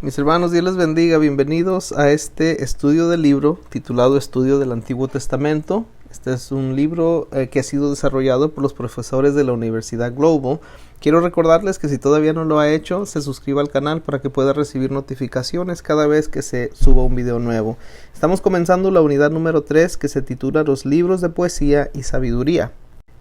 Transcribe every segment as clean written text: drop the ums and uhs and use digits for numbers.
Mis hermanos, Dios les bendiga. Bienvenidos a este estudio del libro titulado Estudio del Antiguo Testamento. Este es un libro que ha sido desarrollado por los profesores de la Universidad Global. Quiero recordarles que si todavía no lo ha hecho, se suscriba al canal para que pueda recibir notificaciones cada vez que se suba un video nuevo. Estamos comenzando la unidad número 3, que se titula Los libros de poesía y sabiduría.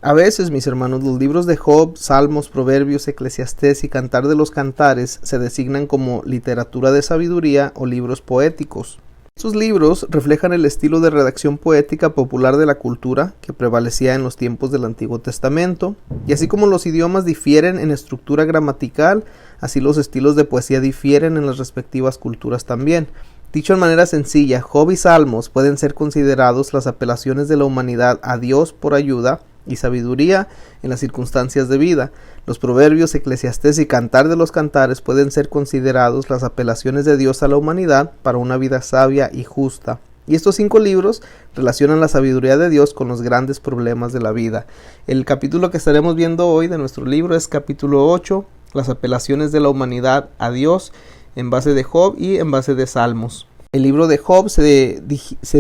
A veces, mis hermanos, los libros de Job, Salmos, Proverbios, Eclesiastés y Cantar de los Cantares se designan como literatura de sabiduría o libros poéticos. Estos libros reflejan el estilo de redacción poética popular de la cultura que prevalecía en los tiempos del Antiguo Testamento, y así como los idiomas difieren en estructura gramatical, así los estilos de poesía difieren en las respectivas culturas también. Dicho en manera sencilla, Job y Salmos pueden ser considerados las apelaciones de la humanidad a Dios por ayuda y sabiduría en las circunstancias de vida. Los Proverbios, Eclesiastés y Cantar de los Cantares pueden ser considerados las apelaciones de Dios a la humanidad para una vida sabia y justa. Y estos 5 libros relacionan la sabiduría de Dios con los grandes problemas de la vida. El capítulo que estaremos viendo hoy de nuestro libro es capítulo 8, las apelaciones de la humanidad a Dios, en base de Job y en base de Salmos. El libro de Job se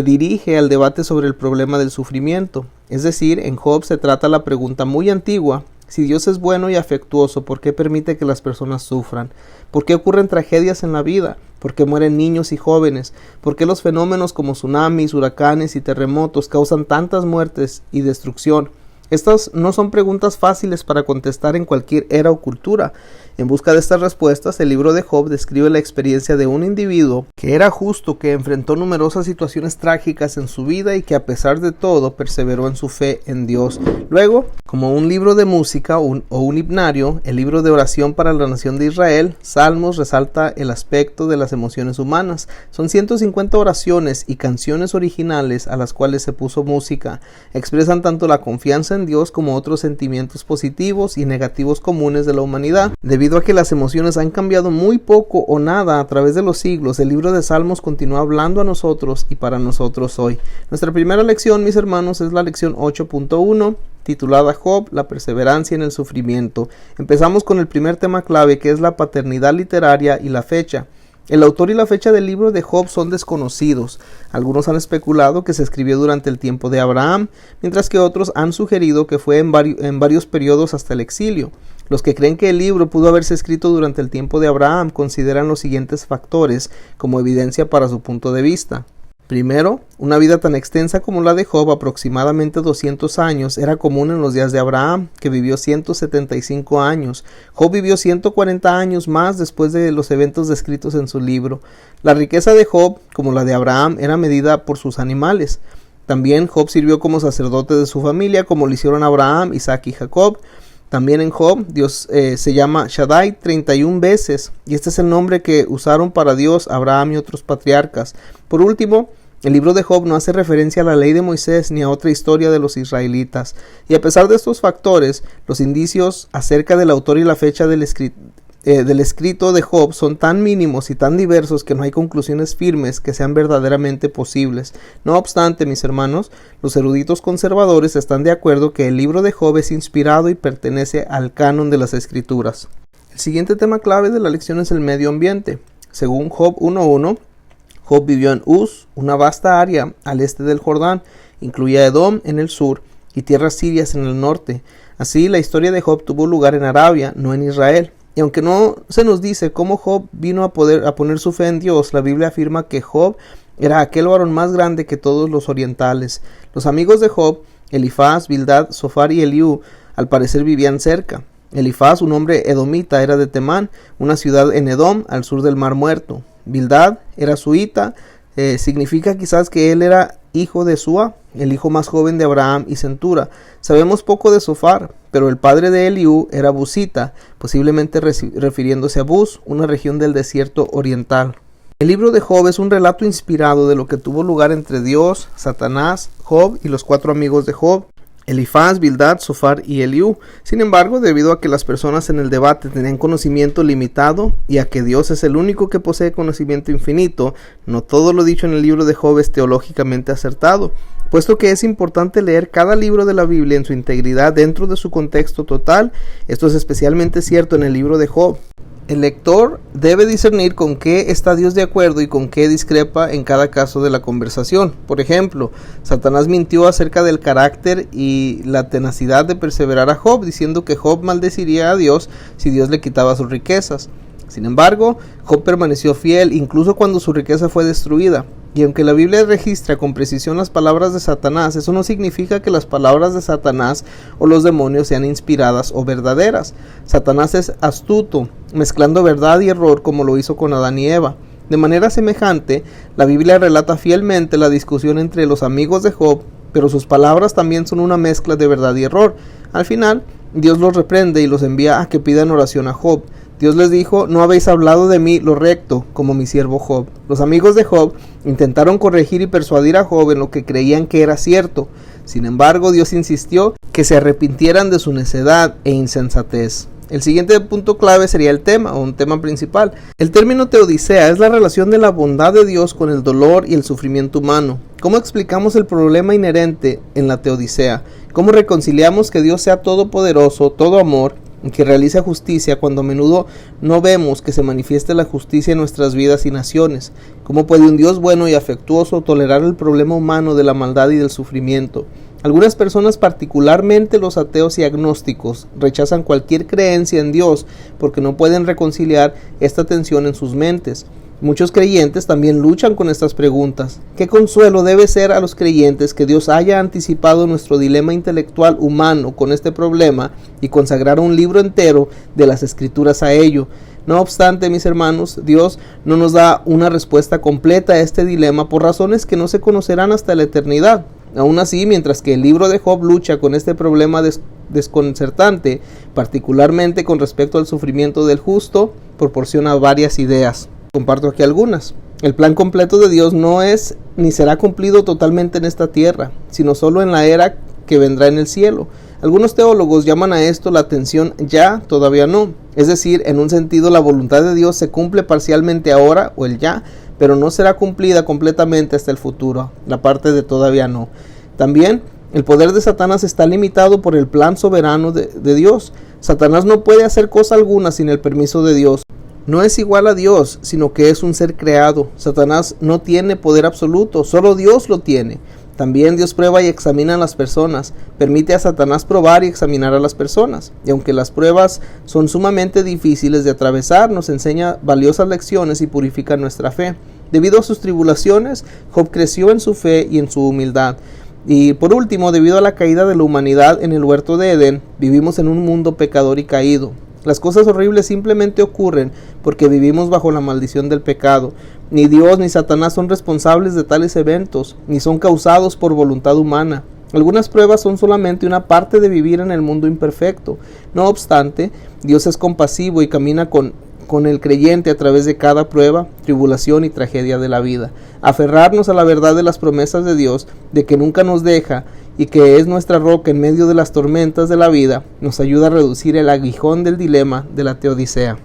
dirige al debate sobre el problema del sufrimiento. Es decir, en Job se trata la pregunta muy antigua: si Dios es bueno y afectuoso, ¿por qué permite que las personas sufran? ¿Por qué ocurren tragedias en la vida? ¿Por qué mueren niños y jóvenes? ¿Por qué los fenómenos como tsunamis, huracanes y terremotos causan tantas muertes y destrucción? Estas no son preguntas fáciles para contestar en cualquier era o cultura. En busca de estas respuestas, el libro de Job describe la experiencia de un individuo que era justo, que enfrentó numerosas situaciones trágicas en su vida y que a pesar de todo perseveró en su fe en Dios. Luego, como un libro de música o un himnario, el libro de oración para la nación de Israel, Salmos, resalta el aspecto de las emociones humanas. Son 150 oraciones y canciones originales a las cuales se puso música. Expresan tanto la confianza en Dios como otros sentimientos positivos y negativos comunes de la humanidad. Debido a que las emociones han cambiado muy poco o nada a través de los siglos, el libro de Salmos continúa hablando a nosotros y para nosotros hoy. Nuestra primera lección, mis hermanos, es la lección 8.1, titulada Job, la perseverancia en el sufrimiento. Empezamos con el primer tema clave, que es la paternidad literaria y la fecha. El autor y la fecha del libro de Job son desconocidos. Algunos han especulado que se escribió durante el tiempo de Abraham, mientras que otros han sugerido que fue en varios periodos hasta el exilio. Los que creen que el libro pudo haberse escrito durante el tiempo de Abraham consideran los siguientes factores como evidencia para su punto de vista. Primero, una vida tan extensa como la de Job, aproximadamente 200 años, era común en los días de Abraham, que vivió 175 años. Job vivió 140 años más después de los eventos descritos en su libro. La riqueza de Job, como la de Abraham, era medida por sus animales. También Job sirvió como sacerdote de su familia, como lo hicieron Abraham, Isaac y Jacob. También en Job, Dios se llama Shaddai 31 veces, y este es el nombre que usaron para Dios Abraham y otros patriarcas. Por último, el libro de Job no hace referencia a la ley de Moisés ni a otra historia de los israelitas. Y a pesar de estos factores, los indicios acerca del autor y la fecha del escrito de Job son tan mínimos y tan diversos que no hay conclusiones firmes que sean verdaderamente posibles. No obstante, mis hermanos, los eruditos conservadores están de acuerdo que el libro de Job es inspirado y pertenece al canon de las Escrituras. El siguiente tema clave de la lección es el medio ambiente. Según Job 1.1, Job vivió en Uz, una vasta área al este del Jordán, incluía Edom en el sur y tierras sirias en el norte. Así, la historia de Job tuvo lugar en Arabia, no en Israel. Y aunque no se nos dice cómo Job vino a poner su fe en Dios, la Biblia afirma que Job era aquel varón más grande que todos los orientales. Los amigos de Job, Elifaz, Bildad, Zofar y Eliú, al parecer vivían cerca. Elifaz, un hombre edomita, era de Temán, una ciudad en Edom, al sur del Mar Muerto. Bildad era suita, significa quizás que él era hijo de Sua, el hijo más joven de Abraham y Centura. Sabemos poco de Zofar, pero el padre de Eliú era busita, posiblemente refiriéndose a Bus, una región del desierto oriental. El libro de Job es un relato inspirado de lo que tuvo lugar entre Dios, Satanás, Job y los 4 amigos de Job, Elifaz, Bildad, Zofar y Eliú. Sin embargo, debido a que las personas en el debate tenían conocimiento limitado y a que Dios es el único que posee conocimiento infinito, no todo lo dicho en el libro de Job es teológicamente acertado, puesto que es importante leer cada libro de la Biblia en su integridad dentro de su contexto total. Esto es especialmente cierto en el libro de Job. El lector debe discernir con qué está Dios de acuerdo y con qué discrepa en cada caso de la conversación. Por ejemplo, Satanás mintió acerca del carácter y la tenacidad de perseverar a Job, diciendo que Job maldeciría a Dios si Dios le quitaba sus riquezas. Sin embargo, Job permaneció fiel incluso cuando su riqueza fue destruida. Y aunque la Biblia registra con precisión las palabras de Satanás, eso no significa que las palabras de Satanás o los demonios sean inspiradas o verdaderas. Satanás es astuto, mezclando verdad y error como lo hizo con Adán y Eva. De manera semejante, la Biblia relata fielmente la discusión entre los amigos de Job, pero sus palabras también son una mezcla de verdad y error. Al final, Dios los reprende y los envía a que pidan oración a Job. Dios les dijo: no habéis hablado de mí lo recto, como mi siervo Job. Los amigos de Job intentaron corregir y persuadir a Job en lo que creían que era cierto. Sin embargo, Dios insistió que se arrepintieran de su necedad e insensatez. El siguiente punto clave sería el tema, o un tema principal. El término teodicea es la relación de la bondad de Dios con el dolor y el sufrimiento humano. ¿Cómo explicamos el problema inherente en la teodicea? ¿Cómo reconciliamos que Dios sea todopoderoso, todo amor, que realiza justicia cuando a menudo no vemos que se manifieste la justicia en nuestras vidas y naciones? ¿Cómo puede un Dios bueno y afectuoso tolerar el problema humano de la maldad y del sufrimiento? Algunas personas, particularmente los ateos y agnósticos, rechazan cualquier creencia en Dios porque no pueden reconciliar esta tensión en sus mentes. Muchos creyentes también luchan con estas preguntas. ¿Qué consuelo debe ser a los creyentes que Dios haya anticipado nuestro dilema intelectual humano con este problema y consagrar un libro entero de las Escrituras a ello? No obstante, mis hermanos, Dios no nos da una respuesta completa a este dilema por razones que no se conocerán hasta la eternidad. Aún así, mientras que el libro de Job lucha con este problema desconcertante, particularmente con respecto al sufrimiento del justo, proporciona varias ideas. Comparto aquí algunas. El plan completo de Dios no es ni será cumplido totalmente en esta tierra, sino solo en la era que vendrá en el cielo. Algunos teólogos llaman a esto la tensión ya, todavía no. Es decir, en un sentido, la voluntad de Dios se cumple parcialmente ahora, o el ya, pero no será cumplida completamente hasta el futuro, la parte de todavía no. También, el poder de Satanás está limitado por el plan soberano de Dios. Satanás no puede hacer cosa alguna sin el permiso de Dios. No es igual a Dios, sino que es un ser creado. Satanás no tiene poder absoluto, solo Dios lo tiene. También Dios prueba y examina a las personas, permite a Satanás probar y examinar a las personas. Y aunque las pruebas son sumamente difíciles de atravesar, nos enseña valiosas lecciones y purifica nuestra fe. Debido a sus tribulaciones, Job creció en su fe y en su humildad. Y por último, debido a la caída de la humanidad en el huerto de Edén, vivimos en un mundo pecador y caído. Las cosas horribles simplemente ocurren porque vivimos bajo la maldición del pecado. Ni Dios ni Satanás son responsables de tales eventos, ni son causados por voluntad humana. Algunas pruebas son solamente una parte de vivir en el mundo imperfecto. No obstante, Dios es compasivo y camina con el creyente a través de cada prueba, tribulación y tragedia de la vida. Aferrarnos a la verdad de las promesas de Dios, de que nunca nos deja y que es nuestra roca en medio de las tormentas de la vida, nos ayuda a reducir el aguijón del dilema de la teodicea.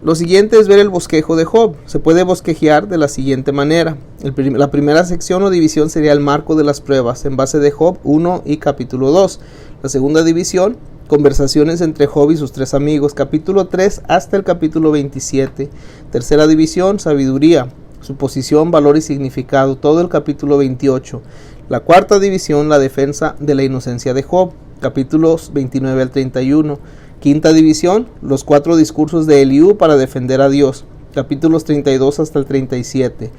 Lo siguiente es ver el bosquejo de Job. Se puede bosquejear de la siguiente manera. La primera sección o división sería el marco de las pruebas, en base de Job 1 y capítulo 2. La segunda división, conversaciones entre Job y sus tres amigos, capítulo 3 hasta el capítulo 27. Tercera división, sabiduría, su posición, valor y significado, todo el capítulo 28. La cuarta división, la defensa de la inocencia de Job, capítulos 29 al 31. Quinta división, los 4 discursos de Eliú para defender a Dios, capítulos 32 hasta el 37.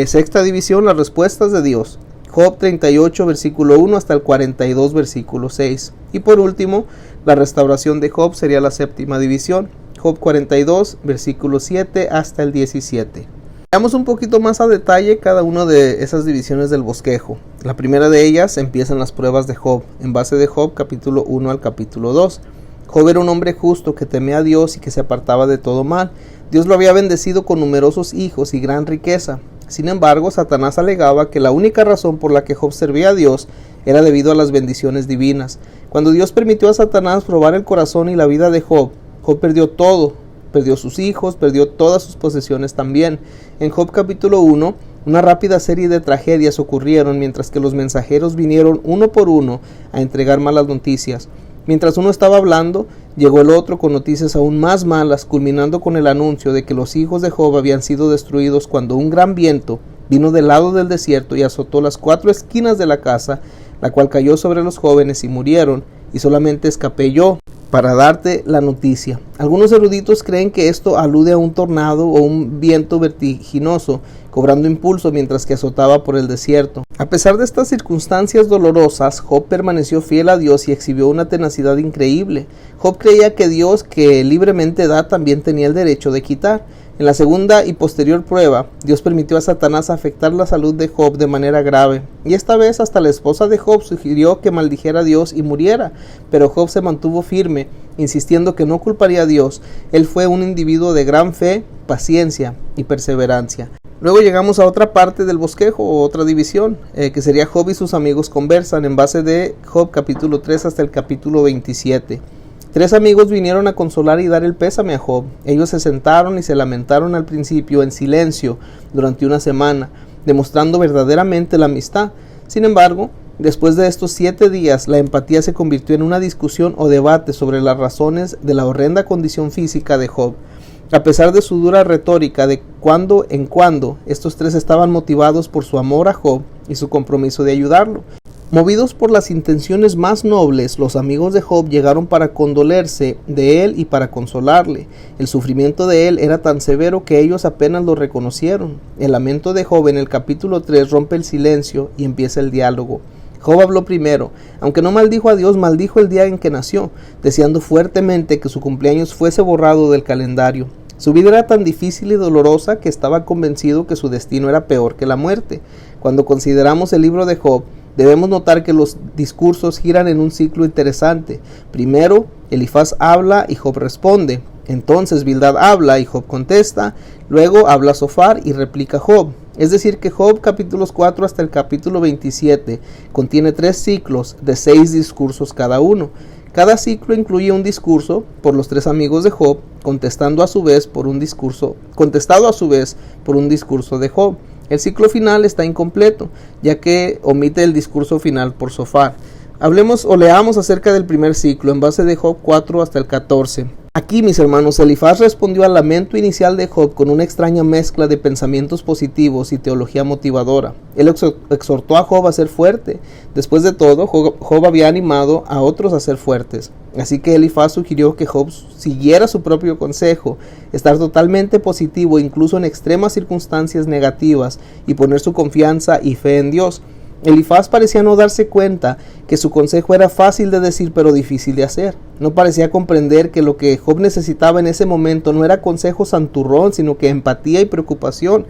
Sexta división, las respuestas de Dios, Job 38, versículo 1 hasta el 42, versículo 6. Y por último, la restauración de Job sería la séptima división, Job 42, versículo 7 hasta el 17. Veamos un poquito más a detalle cada una de esas divisiones del bosquejo. La primera de ellas empiezan las pruebas de Job, en base de Job capítulo 1 al capítulo 2. Job era un hombre justo que temía a Dios y que se apartaba de todo mal. Dios lo había bendecido con numerosos hijos y gran riqueza. Sin embargo, Satanás alegaba que la única razón por la que Job servía a Dios era debido a las bendiciones divinas. Cuando Dios permitió a Satanás probar el corazón y la vida de Job, Job perdió todo. Perdió sus hijos, perdió todas sus posesiones también. En Job capítulo 1, una rápida serie de tragedias ocurrieron mientras que los mensajeros vinieron uno por uno a entregar malas noticias. Mientras uno estaba hablando, llegó el otro con noticias aún más malas, culminando con el anuncio de que los hijos de Job habían sido destruidos cuando un gran viento vino del lado del desierto y azotó las 4 esquinas de la casa, la cual cayó sobre los jóvenes y murieron, y solamente escapé yo para darte la noticia. Algunos eruditos creen que esto alude a un tornado o un viento vertiginoso cobrando impulso mientras que azotaba por el desierto. A pesar de estas circunstancias dolorosas, Job permaneció fiel a Dios y exhibió una tenacidad increíble. Job creía que Dios, que libremente da, también tenía el derecho de quitar. En la segunda y posterior prueba, Dios permitió a Satanás afectar la salud de Job de manera grave, y esta vez hasta la esposa de Job sugirió que maldijera a Dios y muriera, pero Job se mantuvo firme, insistiendo que no culparía a Dios. Él fue un individuo de gran fe, paciencia y perseverancia. Luego llegamos a otra parte del bosquejo, o otra división, que sería Job y sus amigos conversan, en base de Job capítulo 3 hasta el capítulo 27. 3 amigos vinieron a consolar y dar el pésame a Job. Ellos se sentaron y se lamentaron al principio en silencio durante una semana, demostrando verdaderamente la amistad. Sin embargo, después de estos 7 días, la empatía se convirtió en una discusión o debate sobre las razones de la horrenda condición física de Job. A pesar de su dura retórica de cuando en cuando, estos 3 estaban motivados por su amor a Job y su compromiso de ayudarlo. Movidos por las intenciones más nobles, los amigos de Job llegaron para condolerse de él y para consolarle. El sufrimiento de él era tan severo que ellos apenas lo reconocieron. El lamento de Job en el capítulo 3 rompe el silencio y empieza el diálogo. Job habló primero. Aunque no maldijo a Dios, maldijo el día en que nació, deseando fuertemente que su cumpleaños fuese borrado del calendario. Su vida era tan difícil y dolorosa que estaba convencido que su destino era peor que la muerte. Cuando consideramos el libro de Job, debemos notar que los discursos giran en un ciclo interesante. Primero, Elifaz habla y Job responde. Entonces Bildad habla y Job contesta. Luego habla Zofar y replica Job. Es decir que Job capítulos 4 hasta el capítulo 27 contiene 3 ciclos de 6 discursos cada uno. Cada ciclo incluye un discurso por los 3 amigos de Job, contestado a su vez por un discurso de Job. El ciclo final está incompleto, ya que omite el discurso final por Zofar. Hablemos o leamos acerca del primer ciclo, en base de Job 4 hasta el 14. Aquí, mis hermanos, Elifaz respondió al lamento inicial de Job con una extraña mezcla de pensamientos positivos y teología motivadora. Él exhortó a Job a ser fuerte. Después de todo, Job había animado a otros a ser fuertes. Así que Elifaz sugirió que Job siguiera su propio consejo, estar totalmente positivo incluso en extremas circunstancias negativas y poner su confianza y fe en Dios. Elifaz parecía no darse cuenta que su consejo era fácil de decir pero difícil de hacer. No parecía comprender que lo que Job necesitaba en ese momento no era consejo santurrón, sino que empatía y preocupación.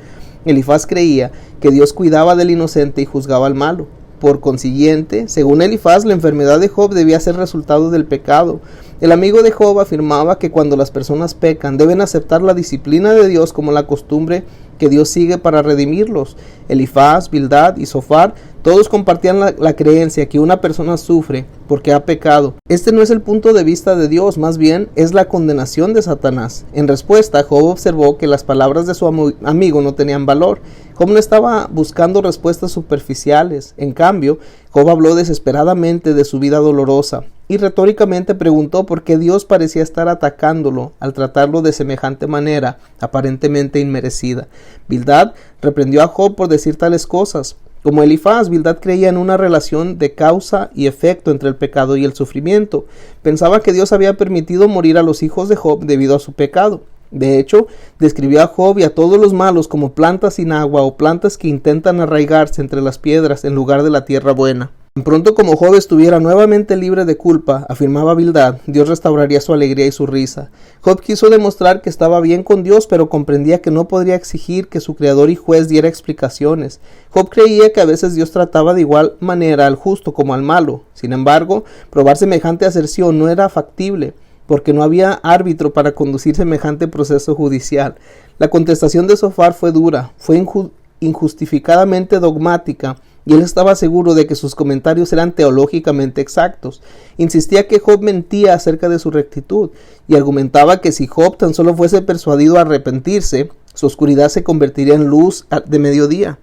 Elifaz creía que Dios cuidaba del inocente y juzgaba al malo. Por consiguiente, según Elifaz, la enfermedad de Job debía ser resultado del pecado. El amigo de Job afirmaba que cuando las personas pecan deben aceptar la disciplina de Dios como la costumbre que Dios sigue para redimirlos. Elifaz, Bildad y Zofar todos compartían la creencia que una persona sufre porque ha pecado. Este no es el punto de vista de Dios, más bien es la condenación de Satanás. En respuesta, Job observó que las palabras de su amigo no tenían valor. Job no estaba buscando respuestas superficiales. En cambio, Job habló desesperadamente de su vida dolorosa y retóricamente preguntó por qué Dios parecía estar atacándolo al tratarlo de semejante manera, aparentemente inmerecida. Bildad reprendió a Job por decir tales cosas. Como Elifaz, Bildad creía en una relación de causa y efecto entre el pecado y el sufrimiento. Pensaba que Dios había permitido morir a los hijos de Job debido a su pecado. De hecho, describió a Job y a todos los malos como plantas sin agua o plantas que intentan arraigarse entre las piedras en lugar de la tierra buena. Tan pronto como Job estuviera nuevamente libre de culpa, afirmaba Bildad, Dios restauraría su alegría y su risa. Job quiso demostrar que estaba bien con Dios, pero comprendía que no podría exigir que su creador y juez diera explicaciones. Job creía que a veces Dios trataba de igual manera al justo como al malo. Sin embargo, probar semejante aserción no era factible, porque no había árbitro para conducir semejante proceso judicial. La contestación de Zofar fue dura, fue injustificadamente dogmática, y él estaba seguro de que sus comentarios eran teológicamente exactos. Insistía que Job mentía acerca de su rectitud, y argumentaba que si Job tan solo fuese persuadido a arrepentirse, su oscuridad se convertiría en luz de mediodía.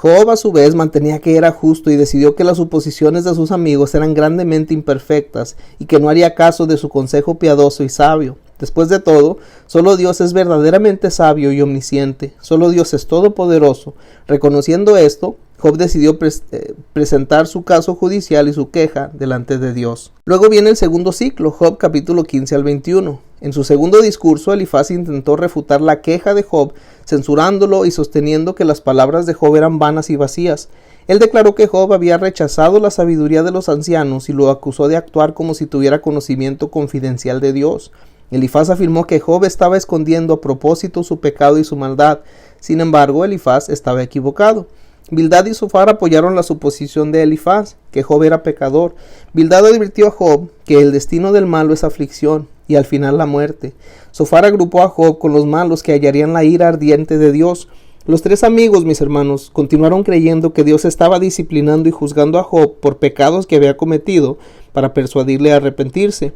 Job, a su vez, mantenía que era justo y decidió que las suposiciones de sus amigos eran grandemente imperfectas y que no haría caso de su consejo piadoso y sabio. Después de todo, solo Dios es verdaderamente sabio y omnisciente, solo Dios es todopoderoso. Reconociendo esto, Job decidió presentar su caso judicial y su queja delante de Dios. Luego viene el segundo ciclo, Job capítulo 15 al 21. En su segundo discurso, Elifaz intentó refutar la queja de Job, censurándolo y sosteniendo que las palabras de Job eran vanas y vacías. Él declaró que Job había rechazado la sabiduría de los ancianos y lo acusó de actuar como si tuviera conocimiento confidencial de Dios. Elifaz afirmó que Job estaba escondiendo a propósito su pecado y su maldad. Sin embargo, Elifaz estaba equivocado. Bildad y Zofar apoyaron la suposición de Elifaz, que Job era pecador. Bildad advirtió a Job que el destino del malo es aflicción y al final la muerte. Zofar agrupó a Job con los malos que hallarían la ira ardiente de Dios. Los tres amigos, mis hermanos, continuaron creyendo que Dios estaba disciplinando y juzgando a Job por pecados que había cometido para persuadirle a arrepentirse.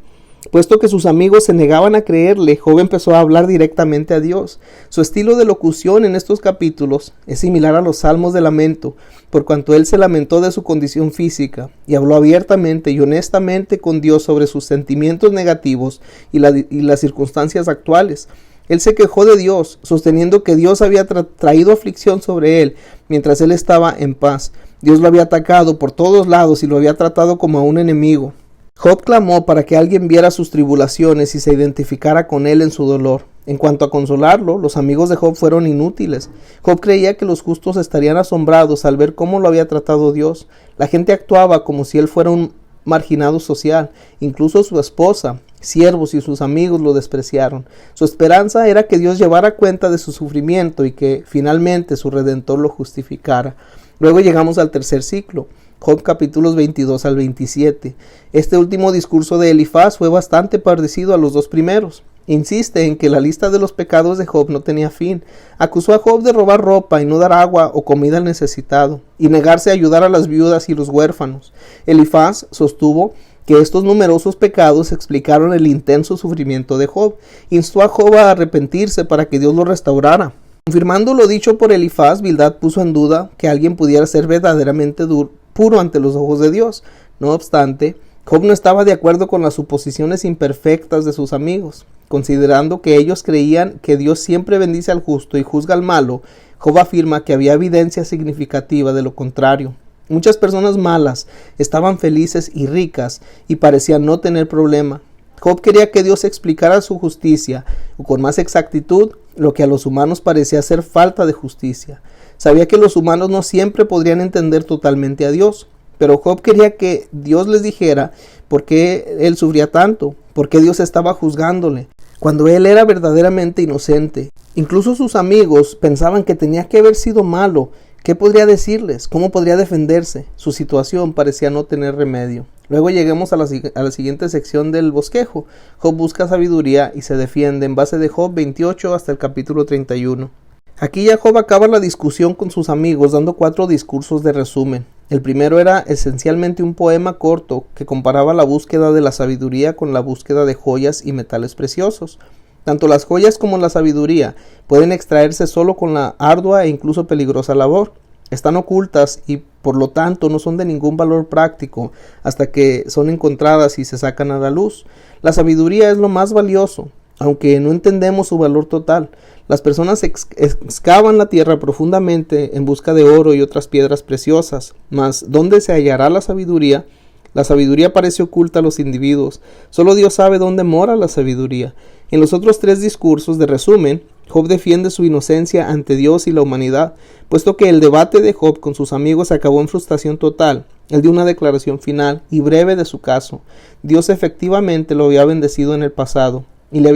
Puesto que sus amigos se negaban a creerle, Job empezó a hablar directamente a Dios. Su estilo de locución en estos capítulos es similar a los salmos de lamento, por cuanto él se lamentó de su condición física y habló abiertamente y honestamente con Dios sobre sus sentimientos negativos y las circunstancias actuales. Él se quejó de Dios, sosteniendo que Dios había traído aflicción sobre él mientras él estaba en paz. Dios lo había atacado por todos lados y lo había tratado como a un enemigo. Job clamó para que alguien viera sus tribulaciones y se identificara con él en su dolor. En cuanto a consolarlo, los amigos de Job fueron inútiles. Job creía que los justos estarían asombrados al ver cómo lo había tratado Dios. La gente actuaba como si él fuera un marginado social. Incluso su esposa, siervos y sus amigos lo despreciaron. Su esperanza era que Dios llevara cuenta de su sufrimiento y que finalmente su Redentor lo justificara. Luego llegamos al tercer ciclo. Job capítulos 22 al 27. Este último discurso de Elifaz fue bastante parecido a los dos primeros. Insiste en que la lista de los pecados de Job no tenía fin. Acusó a Job de robar ropa y no dar agua o comida al necesitado, y negarse a ayudar a las viudas y los huérfanos. Elifaz sostuvo que estos numerosos pecados explicaron el intenso sufrimiento de Job. Instó a Job a arrepentirse para que Dios lo restaurara. Confirmando lo dicho por Elifaz, Bildad puso en duda que alguien pudiera ser verdaderamente puro ante los ojos de Dios. No obstante, Job no estaba de acuerdo con las suposiciones imperfectas de sus amigos. Considerando que ellos creían que Dios siempre bendice al justo y juzga al malo, Job afirma que había evidencia significativa de lo contrario. Muchas personas malas estaban felices y ricas y parecían no tener problema. Job quería que Dios explicara su justicia, o con más exactitud, lo que a los humanos parecía ser falta de justicia. Sabía que los humanos no siempre podrían entender totalmente a Dios, pero Job quería que Dios les dijera por qué él sufría tanto, por qué Dios estaba juzgándole, cuando él era verdaderamente inocente. Incluso sus amigos pensaban que tenía que haber sido malo. ¿Qué podría decirles? ¿Cómo podría defenderse? Su situación parecía no tener remedio. Luego lleguemos a la siguiente sección del bosquejo. Job busca sabiduría y se defiende en base de Job 28 hasta el capítulo 31. Aquí ya Job acaba la discusión con sus amigos dando 4 discursos de resumen. El primero era esencialmente un poema corto que comparaba la búsqueda de la sabiduría con la búsqueda de joyas y metales preciosos. Tanto las joyas como la sabiduría pueden extraerse solo con la ardua e incluso peligrosa labor. Están ocultas y por lo tanto no son de ningún valor práctico hasta que son encontradas y se sacan a la luz. La sabiduría es lo más valioso, aunque no entendemos su valor total. Las personas excavan la tierra profundamente en busca de oro y otras piedras preciosas, mas ¿dónde se hallará la sabiduría? La sabiduría parece oculta a los individuos. Solo Dios sabe dónde mora la sabiduría. En los otros 3 discursos de resumen, Job defiende su inocencia ante Dios y la humanidad, puesto que el debate de Job con sus amigos acabó en frustración total. Él dio una declaración final y breve de su caso. Dios efectivamente lo había bendecido en el pasado, y él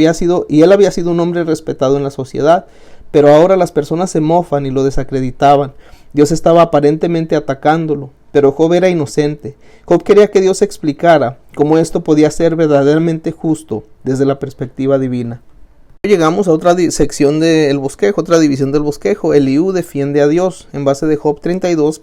había sido un hombre respetado en la sociedad, pero ahora las personas se mofan y lo desacreditaban. Dios estaba aparentemente atacándolo, pero Job era inocente. Job quería que Dios explicara cómo esto podía ser verdaderamente justo desde la perspectiva divina. Llegamos a otra sección del bosquejo, otra división del bosquejo. Eliú defiende a Dios en base de Job 32,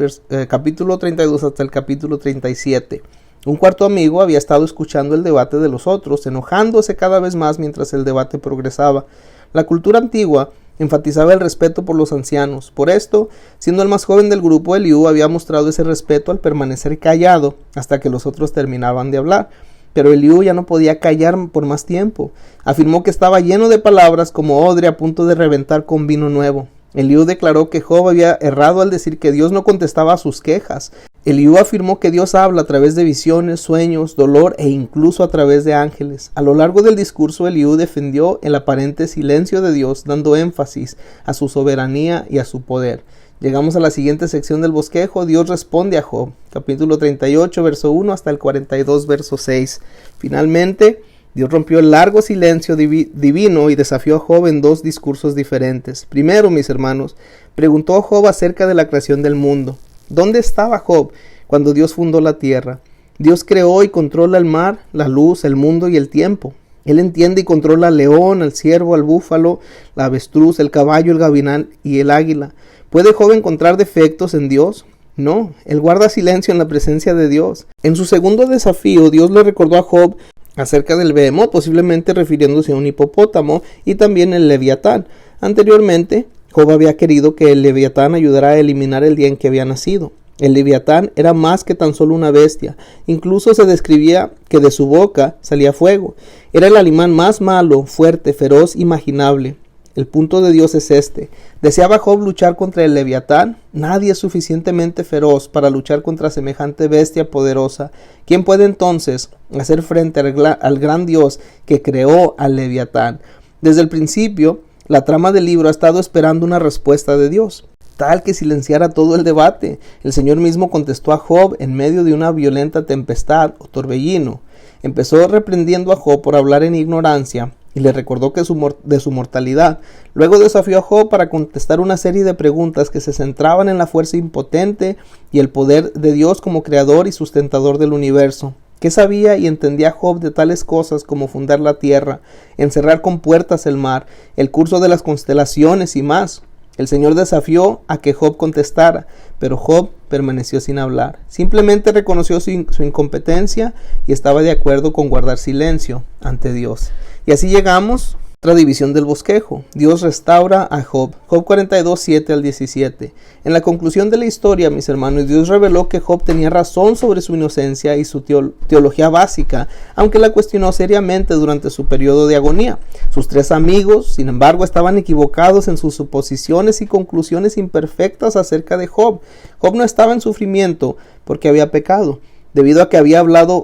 capítulo 32 hasta el capítulo 37. Un cuarto amigo había estado escuchando el debate de los otros, enojándose cada vez más mientras el debate progresaba. La cultura antigua Enfatizaba el respeto por los ancianos. Por esto, siendo el más joven del grupo, Eliú había mostrado ese respeto al permanecer callado hasta que los otros terminaban de hablar. Pero Eliú ya no podía callar por más tiempo. Afirmó que estaba lleno de palabras como odre a punto de reventar con vino nuevo. Eliú declaró que Job había errado al decir que Dios no contestaba a sus quejas. Eliú afirmó que Dios habla a través de visiones, sueños, dolor e incluso a través de ángeles. A lo largo del discurso, Eliú defendió el aparente silencio de Dios, dando énfasis a su soberanía y a su poder. Llegamos a la siguiente sección del bosquejo. Dios responde a Job, capítulo 38, verso 1 hasta el 42, verso 6. Finalmente, Dios rompió el largo silencio divino y desafió a Job en dos discursos diferentes. Primero, mis hermanos, preguntó a Job acerca de la creación del mundo. ¿Dónde estaba Job cuando Dios fundó la tierra? Dios creó y controla el mar, la luz, el mundo y el tiempo. Él entiende y controla al león, al ciervo, al búfalo, la avestruz, el caballo, el gavilán y el águila. ¿Puede Job encontrar defectos en Dios? No, él guarda silencio en la presencia de Dios. En su segundo desafío, Dios le recordó a Job acerca del Behemoth, posiblemente refiriéndose a un hipopótamo, y también el Leviatán. Anteriormente, Job había querido que el Leviatán ayudara a eliminar el día en que había nacido. El Leviatán era más que tan solo una bestia. Incluso se describía que de su boca salía fuego. Era el animal más malo, fuerte, feroz, imaginable. El punto de Dios es este. ¿Deseaba Job luchar contra el Leviatán? Nadie es suficientemente feroz para luchar contra semejante bestia poderosa. ¿Quién puede entonces hacer frente al gran Dios que creó al Leviatán? Desde el principio, la trama del libro ha estado esperando una respuesta de Dios, tal que silenciara todo el debate. El Señor mismo contestó a Job en medio de una violenta tempestad o torbellino. Empezó reprendiendo a Job por hablar en ignorancia y le recordó que de su mortalidad. Luego desafió a Job para contestar una serie de preguntas que se centraban en la fuerza impotente y el poder de Dios como creador y sustentador del universo. ¿Qué sabía y entendía Job de tales cosas como fundar la tierra, encerrar con puertas el mar, el curso de las constelaciones y más? El Señor desafió a que Job contestara, pero Job permaneció sin hablar. Simplemente reconoció su incompetencia y estaba de acuerdo con guardar silencio ante Dios. Y así llegamos a otra división del bosquejo. Dios restaura a Job. Job 42, 7 al 17. En la conclusión de la historia, mis hermanos, Dios reveló que Job tenía razón sobre su inocencia y su teología básica, aunque la cuestionó seriamente durante su periodo de agonía. Sus tres amigos, sin embargo, estaban equivocados en sus suposiciones y conclusiones imperfectas acerca de Job. Job no estaba en sufrimiento porque había pecado. Debido a que habían hablado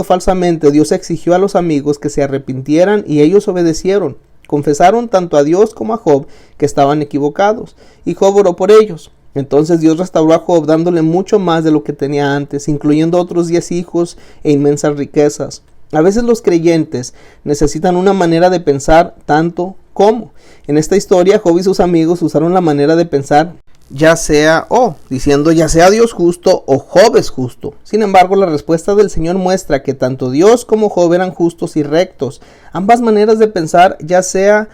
falsamente, Dios exigió a los amigos que se arrepintieran y ellos obedecieron. Confesaron tanto a Dios como a Job que estaban equivocados, y Job oró por ellos. Entonces Dios restauró a Job dándole mucho más de lo que tenía antes, incluyendo otros 10 hijos e inmensas riquezas. A veces los creyentes necesitan una manera de pensar tanto como. En esta historia, Job y sus amigos usaron la manera de pensar diciendo ya sea Dios justo o Job es justo. Sin embargo, la respuesta del Señor muestra que tanto Dios como Job eran justos y rectos. Ambas maneras de pensar, ya sea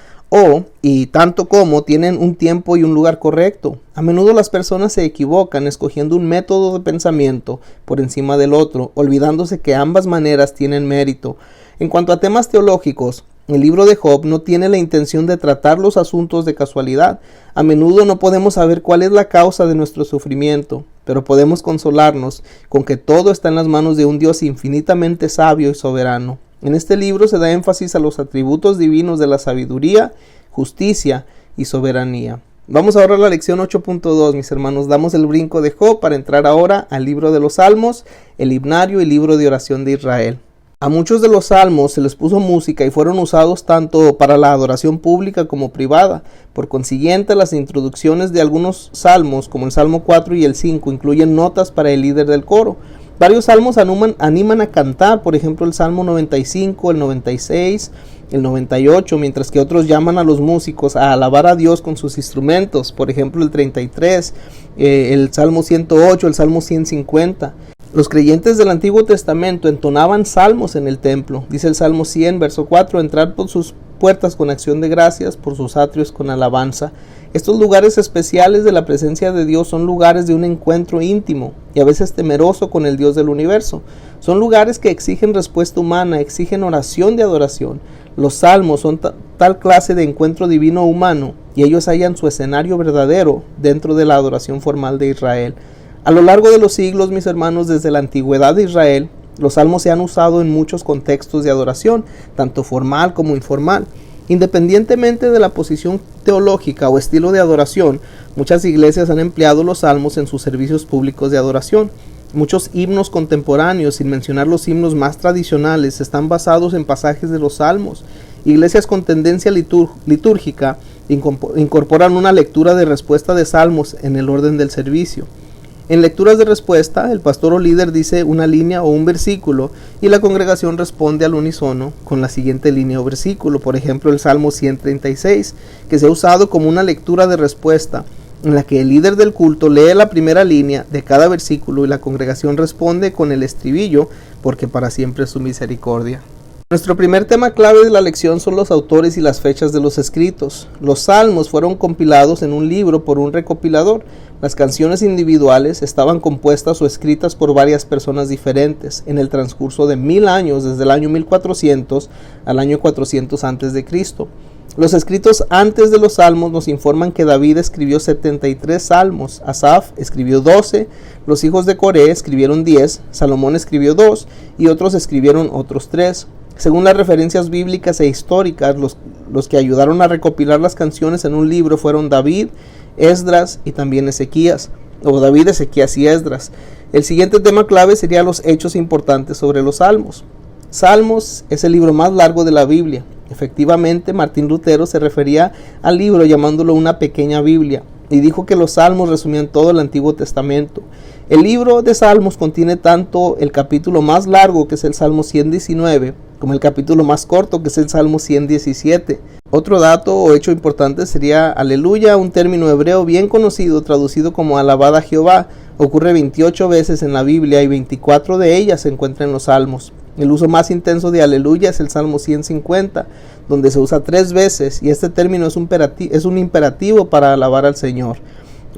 y tanto como, tienen un tiempo y un lugar correcto. A menudo las personas se equivocan escogiendo un método de pensamiento por encima del otro, olvidándose que ambas maneras tienen mérito. En cuanto a temas teológicos, el libro de Job no tiene la intención de tratar los asuntos de casualidad. A menudo no podemos saber cuál es la causa de nuestro sufrimiento, pero podemos consolarnos con que todo está en las manos de un Dios infinitamente sabio y soberano. En este libro se da énfasis a los atributos divinos de la sabiduría, justicia y soberanía. Vamos ahora a la lección 8.2, mis hermanos. Damos el brinco de Job para entrar ahora al libro de los Salmos, el himnario y libro de oración de Israel. A muchos de los salmos se les puso música y fueron usados tanto para la adoración pública como privada. Por consiguiente, las introducciones de algunos salmos, como el Salmo 4 y el 5, incluyen notas para el líder del coro. Varios salmos animan a cantar, por ejemplo el Salmo 95, el 96, el 98, mientras que otros llaman a los músicos a alabar a Dios con sus instrumentos, por ejemplo el 33, el Salmo 108, el Salmo 150. Los creyentes del Antiguo Testamento entonaban salmos en el templo. Dice el Salmo 100, verso 4, entrar por sus puertas con acción de gracias, por sus atrios con alabanza. Estos lugares especiales de la presencia de Dios son lugares de un encuentro íntimo. y a veces temeroso con el Dios del universo. Son lugares que exigen respuesta humana, exigen oración de adoración. Los salmos son tal clase de encuentro divino humano y ellos hallan su escenario verdadero dentro de la adoración formal de Israel. A lo largo de los siglos, mis hermanos, desde la antigüedad de Israel, los salmos se han usado en muchos contextos de adoración, tanto formal como informal. Independientemente de la posición teológica o estilo de adoración, muchas iglesias han empleado los salmos en sus servicios públicos de adoración. Muchos himnos contemporáneos, sin mencionar los himnos más tradicionales, están basados en pasajes de los salmos. Iglesias con tendencia litúrgica incorporan una lectura de respuesta de salmos en el orden del servicio. En lecturas de respuesta, el pastor o líder dice una línea o un versículo y la congregación responde al unísono con la siguiente línea o versículo. Por ejemplo, el Salmo 136, que se ha usado como una lectura de respuesta, en la que el líder del culto lee la primera línea de cada versículo y la congregación responde con el estribillo, porque para siempre es su misericordia. Nuestro primer tema clave de la lección son los autores y las fechas de los escritos. Los salmos fueron compilados en un libro por un recopilador. Las canciones individuales estaban compuestas o escritas por varias personas diferentes en el transcurso de 1000 años, desde el año 1400 al año 400 a.C. Los escritos antes de los salmos nos informan que David escribió 73 salmos, Asaf escribió 12, los hijos de Coré escribieron 10, Salomón escribió 2 y otros escribieron otros 3. Según las referencias bíblicas e históricas, los que ayudaron a recopilar las canciones en un libro fueron David, Esdras y también Ezequías, o David, Ezequías y Esdras. El siguiente tema clave sería los hechos importantes sobre los salmos. Salmos es el libro más largo de la Biblia. Efectivamente, Martín Lutero se refería al libro llamándolo una pequeña Biblia y dijo que los salmos resumían todo el Antiguo Testamento. El libro de Salmos contiene tanto el capítulo más largo, que es el Salmo 119, como el capítulo más corto, que es el Salmo 117. Otro dato o hecho importante sería aleluya, un término hebreo bien conocido, traducido como alabada a Jehová. Ocurre 28 veces en la Biblia y 24 de ellas se encuentran en los Salmos. El uso más intenso de aleluya es el Salmo 150, donde se usa 3 veces, y este término es un imperativo para alabar al Señor.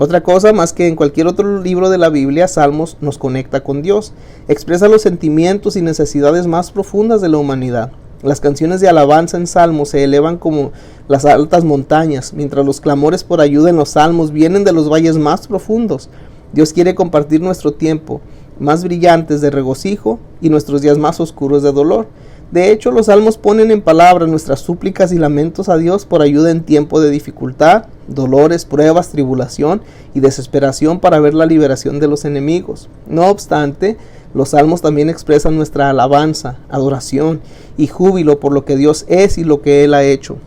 Otra cosa, más que en cualquier otro libro de la Biblia, Salmos nos conecta con Dios, expresa los sentimientos y necesidades más profundas de la humanidad. Las canciones de alabanza en Salmos se elevan como las altas montañas, mientras los clamores por ayuda en los Salmos vienen de los valles más profundos. Dios quiere compartir nuestro tiempo más brillantes de regocijo y nuestros días más oscuros de dolor. De hecho, los salmos ponen en palabras nuestras súplicas y lamentos a Dios por ayuda en tiempo de dificultad, dolores, pruebas, tribulación y desesperación para ver la liberación de los enemigos. No obstante, los salmos también expresan nuestra alabanza, adoración y júbilo por lo que Dios es y lo que Él ha hecho.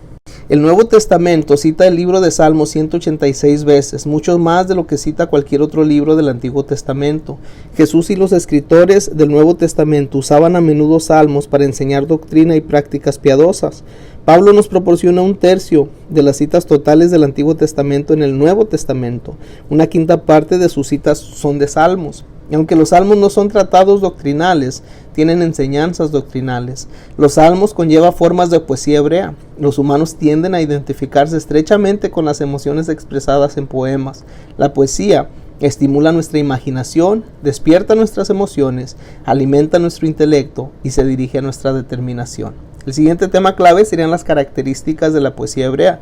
El Nuevo Testamento cita el libro de Salmos 186 veces, mucho más de lo que cita cualquier otro libro del Antiguo Testamento. Jesús y los escritores del Nuevo Testamento usaban a menudo salmos para enseñar doctrina y prácticas piadosas. Pablo nos proporciona 1/3 de las citas totales del Antiguo Testamento en el Nuevo Testamento. Una quinta parte de sus citas son de salmos. Y aunque los salmos no son tratados doctrinales, tienen enseñanzas doctrinales. Los salmos conllevan formas de poesía hebrea. Los humanos tienden a identificarse estrechamente con las emociones expresadas en poemas. La poesía estimula nuestra imaginación, despierta nuestras emociones, alimenta nuestro intelecto y se dirige a nuestra determinación. El siguiente tema clave serían las características de la poesía hebrea.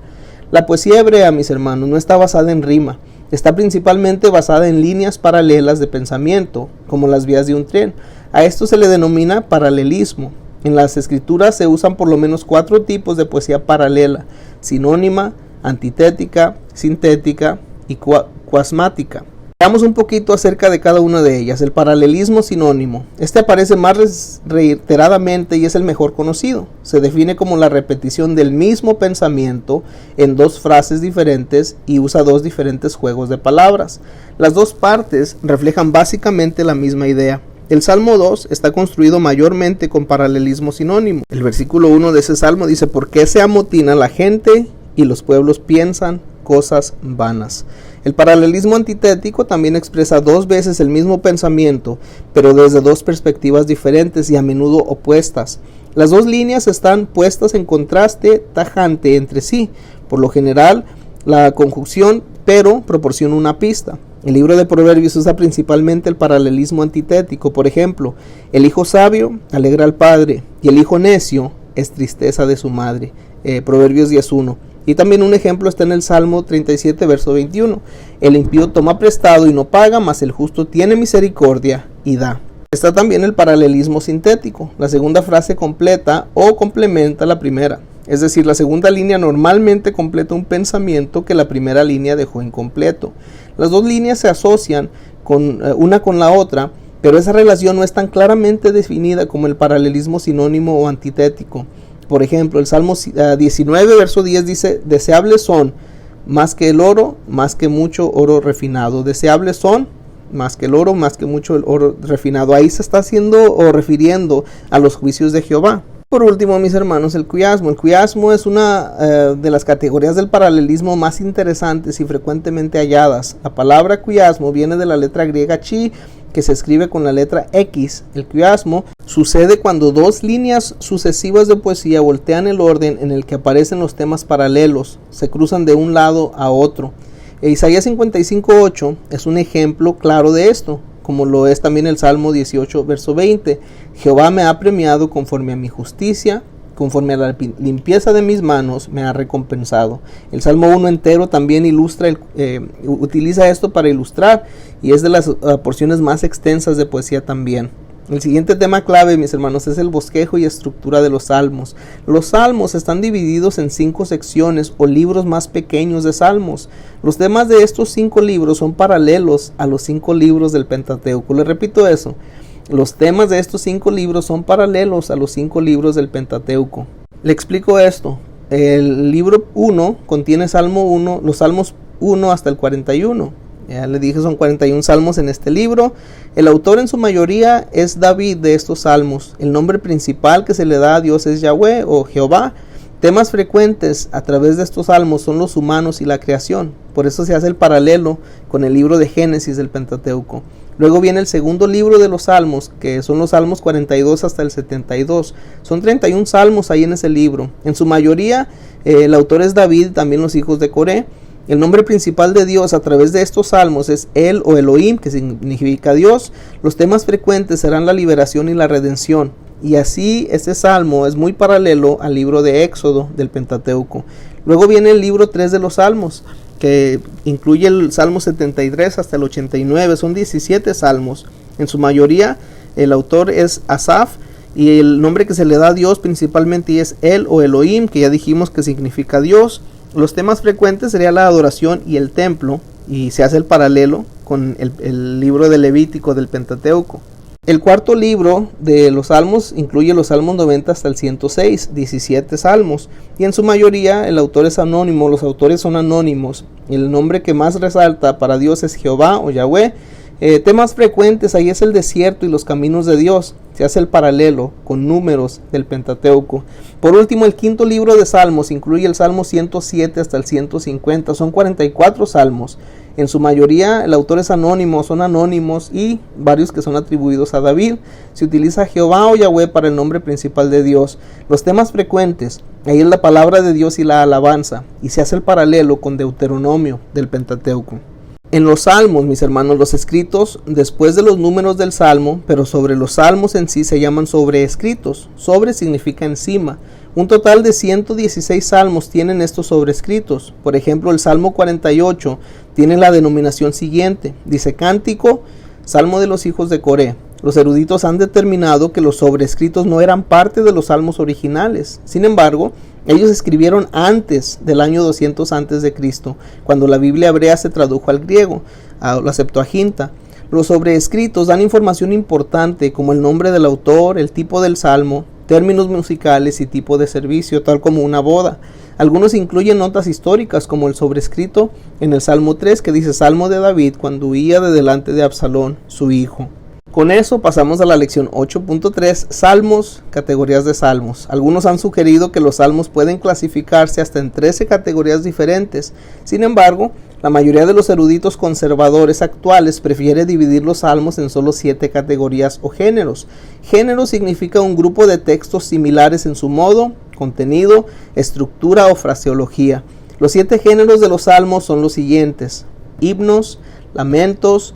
La poesía hebrea, mis hermanos, no está basada en rima. Está principalmente basada en líneas paralelas de pensamiento, como las vías de un tren. A esto se le denomina paralelismo. En las escrituras se usan por lo menos 4 tipos de poesía paralela: sinónima, antitética, sintética y cuasmática. Veamos un poquito acerca de cada una de ellas. El paralelismo sinónimo. Este aparece más reiteradamente y es el mejor conocido. Se define como la repetición del mismo pensamiento en 2 frases diferentes y usa 2 diferentes juegos de palabras. Las 2 partes reflejan básicamente la misma idea. El Salmo 2 está construido mayormente con paralelismo sinónimo. El versículo 1 de ese salmo dice: ¿por qué se amotina la gente y los pueblos piensan cosas vanas? El paralelismo antitético también expresa 2 veces el mismo pensamiento, pero desde 2 perspectivas diferentes y a menudo opuestas. Las 2 líneas están puestas en contraste tajante entre sí. Por lo general, la conjunción pero proporciona una pista. El libro de Proverbios usa principalmente el paralelismo antitético. Por ejemplo, el hijo sabio alegra al padre y el hijo necio es tristeza de su madre. Proverbios 10:1. Y también un ejemplo está en el Salmo 37, verso 21. El impío toma prestado y no paga, mas el justo tiene misericordia y da. Está también el paralelismo sintético. La segunda frase completa o complementa la primera. Es decir, la segunda línea normalmente completa un pensamiento que la primera línea dejó incompleto. Las dos líneas se asocian una con la otra, pero esa relación no es tan claramente definida como el paralelismo sinónimo o antitético. Por ejemplo, el Salmo 19, verso 10 dice: deseables son más que el oro, más que mucho oro refinado. Deseables son más que el oro, más que mucho el oro refinado. Ahí se está haciendo o refiriendo a los juicios de Jehová. Por último, mis hermanos, el quiasmo. El quiasmo es una de las categorías del paralelismo más interesantes y frecuentemente halladas. La palabra quiasmo viene de la letra griega chi, que se escribe con la letra X. El quiasmo sucede cuando dos líneas sucesivas de poesía voltean el orden en el que aparecen los temas paralelos, se cruzan de un lado a otro. Isaías 55:8 es un ejemplo claro de esto, como lo es también el Salmo 18, verso 20. Jehová me ha premiado conforme a mi justicia, conforme a la limpieza de mis manos me ha recompensado. El Salmo 1 entero también utiliza esto para ilustrar, y es de las porciones más extensas de poesía también. El siguiente tema clave, mis hermanos, es el bosquejo y estructura de los salmos. Los salmos están divididos en 5 secciones o libros más pequeños de salmos. Los temas de estos 5 libros son paralelos a los 5 libros del Pentateuco. Les repito eso. Los temas de estos 5 libros son paralelos a los 5 libros del Pentateuco. Le explico esto. El libro 1 contiene los salmos 1 hasta el 41. Ya le dije, son 41 salmos en este libro. El autor en su mayoría es David de estos salmos. El nombre principal que se le da a Dios es Yahweh o Jehová. Temas frecuentes a través de estos salmos son los humanos y la creación. Por eso se hace el paralelo con el libro de Génesis del Pentateuco. Luego viene el segundo libro de los salmos, que son los salmos 42 hasta el 72. Son 31 salmos ahí en ese libro. En su mayoría el autor es David, también los hijos de Coré. El nombre principal de Dios a través de estos salmos es El o Elohim, que significa Dios. Los temas frecuentes serán la liberación y la redención. Y así este salmo es muy paralelo al libro de Éxodo del Pentateuco. Luego viene el libro 3 de los salmos, que incluye el Salmo 73 hasta el 89. Son 17 salmos. En su mayoría el autor es Asaf, y el nombre que se le da a Dios principalmente es El o Elohim, que ya dijimos que significa Dios. Los temas frecuentes serían la adoración y el templo, y se hace el paralelo con el libro de Levítico del Pentateuco. El cuarto libro de los salmos incluye los salmos 90 hasta el 106, 17 salmos, y en su mayoría el autor es anónimo, los autores son anónimos. El nombre que más resalta para Dios es Jehová o Yahweh. Temas frecuentes ahí es el desierto y los caminos de Dios. Se hace el paralelo con números del Pentateuco. Por último, el quinto libro de Salmos incluye el Salmo 107 hasta el 150. Son 44 salmos. En su mayoría el autor es anónimo, son anónimos, y varios que son atribuidos a David. Se utiliza Jehová o Yahweh para el nombre principal de Dios. Los temas frecuentes, ahí es la palabra de Dios y la alabanza. Y se hace el paralelo con Deuteronomio del Pentateuco. En los salmos, mis hermanos, los escritos después de los números del salmo, pero sobre los salmos en sí se llaman sobreescritos. Sobre significa encima. Un total de 116 salmos tienen estos sobrescritos. Por ejemplo, el Salmo 48 tiene la denominación siguiente. Dice cántico, Salmo de los hijos de Coré. Los eruditos han determinado que los sobrescritos no eran parte de los salmos originales. Sin embargo, ellos escribieron antes del año 200 antes de Cristo, cuando la Biblia hebrea se tradujo al griego, a la Septuaginta. Los sobrescritos dan información importante como el nombre del autor, el tipo del salmo, términos musicales y tipo de servicio, tal como una boda. Algunos incluyen notas históricas, como el sobrescrito en el Salmo 3, que dice Salmo de David cuando huía de delante de Absalón, su hijo. Con eso pasamos a la lección 8.3, Salmos, categorías de salmos. Algunos han sugerido que los salmos pueden clasificarse hasta en 13 categorías diferentes. Sin embargo, la mayoría de los eruditos conservadores actuales prefiere dividir los salmos en solo 7 categorías o géneros. Género significa un grupo de textos similares en su modo, contenido, estructura o fraseología. Los 7 géneros de los salmos son los siguientes. himnos, lamentos,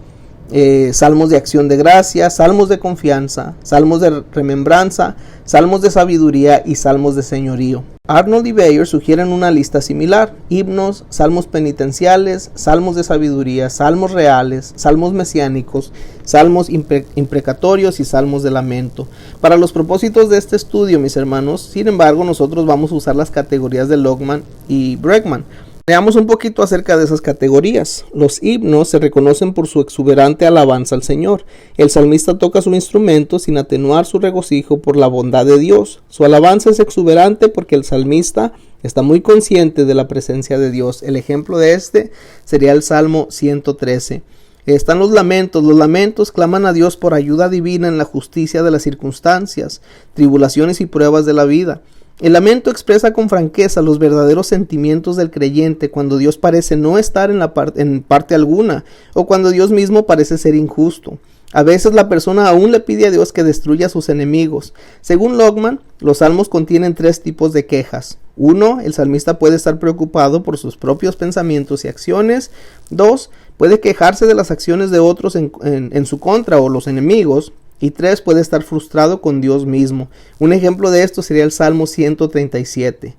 salmos de acción de gracias, salmos de confianza, salmos de remembranza, salmos de sabiduría y salmos de señorío. Arnold y Bayer sugieren una lista similar: himnos, salmos penitenciales, salmos de sabiduría, salmos reales, salmos mesiánicos, salmos imprecatorios y salmos de lamento. Para los propósitos de este estudio, mis hermanos, sin embargo, nosotros vamos a usar las categorías de Lockman y Bregman. Veamos un poquito acerca de esas categorías. Los himnos se reconocen por su exuberante alabanza al Señor. El salmista toca su instrumento sin atenuar su regocijo por la bondad de Dios. Su alabanza es exuberante porque el salmista está muy consciente de la presencia de Dios. El ejemplo de este sería el Salmo 113. Están los lamentos. Los lamentos claman a Dios por ayuda divina en la justicia de las circunstancias, tribulaciones y pruebas de la vida. El lamento expresa con franqueza los verdaderos sentimientos del creyente cuando Dios parece no estar en parte alguna, o cuando Dios mismo parece ser injusto. A veces la persona aún le pide a Dios que destruya a sus enemigos. Según Lockman, los salmos contienen 3 tipos de quejas. 1. El salmista puede estar preocupado por sus propios pensamientos y acciones. 2. Puede quejarse de las acciones de otros en su contra o los enemigos. Y 3. Puede estar frustrado con Dios mismo. Un ejemplo de esto sería el Salmo 137.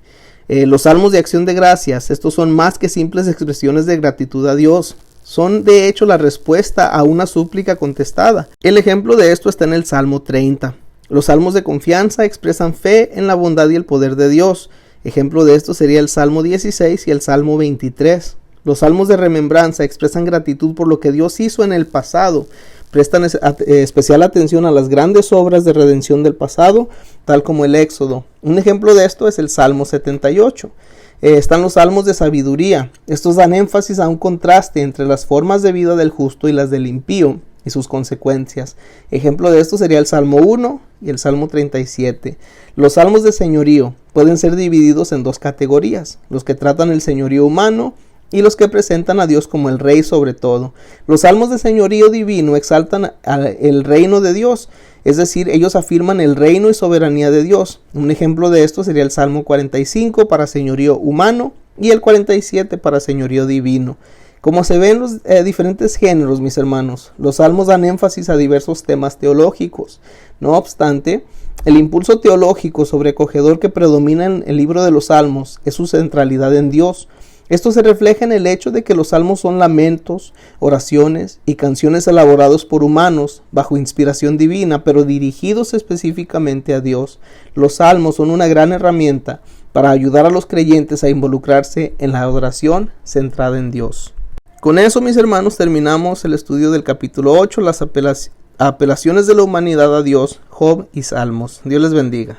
Los salmos de acción de gracias, estos son más que simples expresiones de gratitud a Dios. Son de hecho la respuesta a una súplica contestada. El ejemplo de esto está en el Salmo 30. Los salmos de confianza expresan fe en la bondad y el poder de Dios. Ejemplo de esto sería el Salmo 16 y el Salmo 23. Los salmos de remembranza expresan gratitud por lo que Dios hizo en el pasado. Prestan especial atención a las grandes obras de redención del pasado, tal como el Éxodo. Un ejemplo de esto es el Salmo 78. Están los salmos de sabiduría. Estos dan énfasis a un contraste entre las formas de vida del justo y las del impío y sus consecuencias. Ejemplo de esto sería el Salmo 1 y el Salmo 37. Los salmos de señorío pueden ser divididos en 2 categorías: los que tratan el señorío humano y los que presentan a Dios como el Rey sobre todo. Los salmos de señorío divino exaltan el reino de Dios, es decir, ellos afirman el reino y soberanía de Dios. Un ejemplo de esto sería el Salmo 45 para señorío humano y el 47 para señorío divino. Como se ve en los diferentes géneros, mis hermanos, los salmos dan énfasis a diversos temas teológicos. No obstante, el impulso teológico sobrecogedor que predomina en el libro de los salmos es su centralidad en Dios. Esto se refleja en el hecho de que los salmos son lamentos, oraciones y canciones elaborados por humanos bajo inspiración divina, pero dirigidos específicamente a Dios. Los salmos son una gran herramienta para ayudar a los creyentes a involucrarse en la adoración centrada en Dios. Con eso, mis hermanos, terminamos el estudio del capítulo 8, las apelaciones de la humanidad a Dios, Job y Salmos. Dios les bendiga.